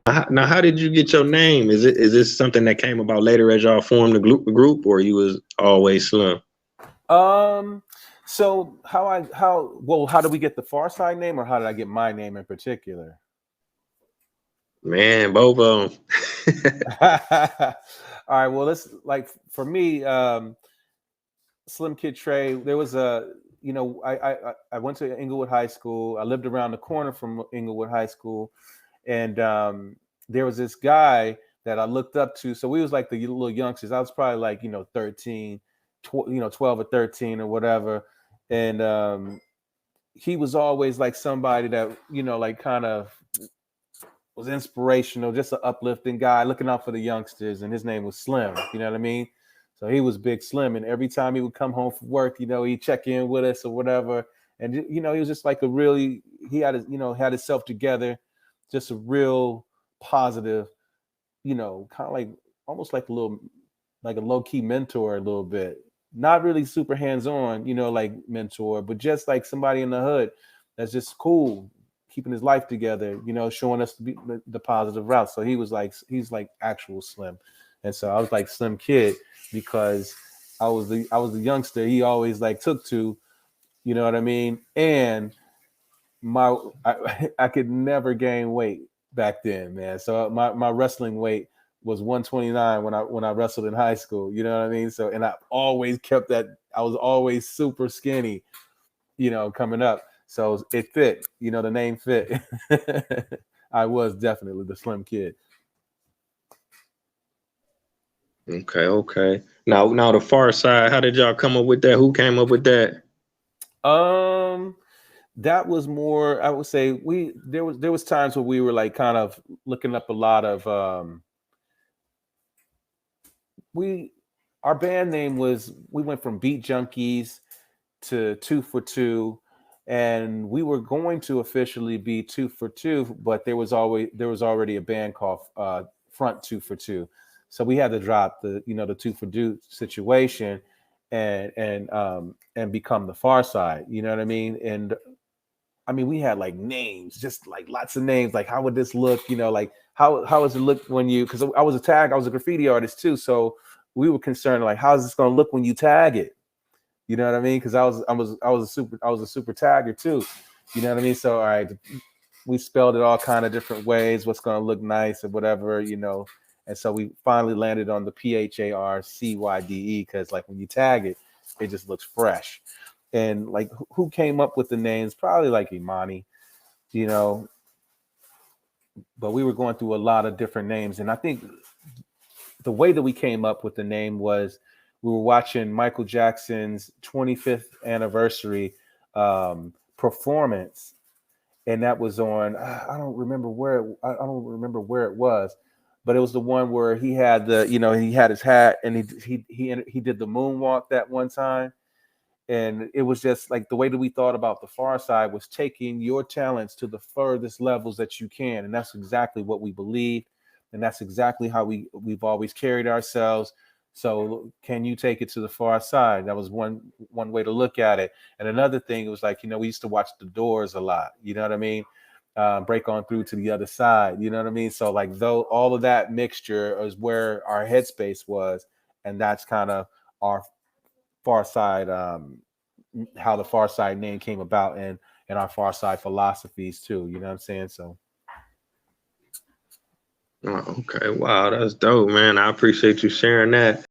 Now, how did you get your name? Is this something that came about later as y'all formed the group, or you was always Slim? Um, so how did we get the Pharcyde name, or how did I get my name in particular? Man, both of them. All right. Well, let's like for me, Slimkid3. There was a I went to Inglewood High School. I lived around the corner from Inglewood High School, and there was this guy that I looked up to. So we was like the little youngsters. I was probably like 13, 12 or 13 or whatever, and he was always like somebody that like kind of was inspirational, just an uplifting guy, looking out for the youngsters. And his name was Slim. You know what I mean? So he was Big Slim, and every time he would come home from work, he'd check in with us or whatever. And he was just like he had had himself together, just a real positive, kind of like almost like like a low key mentor a little bit. Not really super hands on, like mentor, but just like somebody in the hood that's just cool, keeping his life together, showing us the positive route. So he's like actual Slim, and so I was like Slim Kid because I was the youngster he always like took to, you know what I mean? And I could never gain weight back then, man. So my wrestling weight was 129 when I wrestled in high school. You know what I mean? So and I always kept that. I was always super skinny, coming up. So it fit. The name fit. I was definitely the Slim Kid. Okay. Now the Far Side. How did y'all come up with that? Who came up with that? Um, that was more. I would say there was times where we were like kind of looking up a lot of we our band name was we went from Beat Junkies to 2 for 2, and we were going to officially be 2 for 2, but there was already a band called Front 2 for 2, so we had to drop the 2 for 2 situation and become the Far Side. You know what I mean? And I mean, we had like names, just like lots of names. Like, how would this look? Like how does it look when you? Because I was a graffiti artist too, so we were concerned like, how's this going to look when you tag it? You know what I mean? Because I was a super tagger too. You know what I mean? So all right, we spelled it all kind of different ways. What's going to look nice or whatever. And so we finally landed on the Pharcyde because like when you tag it, it just looks fresh. And like who came up with the names? Probably like Imani, you know. But we were going through a lot of different names, and I think the way that we came up with the name was we were watching Michael Jackson's 25th anniversary performance, and that was on. I don't remember where it was, but it was the one where he had he had his hat and he did the moonwalk that one time. And it was just like the way that we thought about the Far Side was taking your talents to the furthest levels that you can, and that's exactly what we believe, and that's exactly how we've always carried ourselves. So can you take it to the Far Side? That was one way to look at it. And another thing, it was like we used to watch The Doors a lot. You know what I mean? Break on through to the other side. You know what I mean? So like though all of that mixture is where our headspace was, and that's kind of our Far Side, how the Far Side name came about, and our Far Side philosophies too. You know what I'm saying? So Oh, okay. Wow, that's dope, man. I appreciate you sharing that.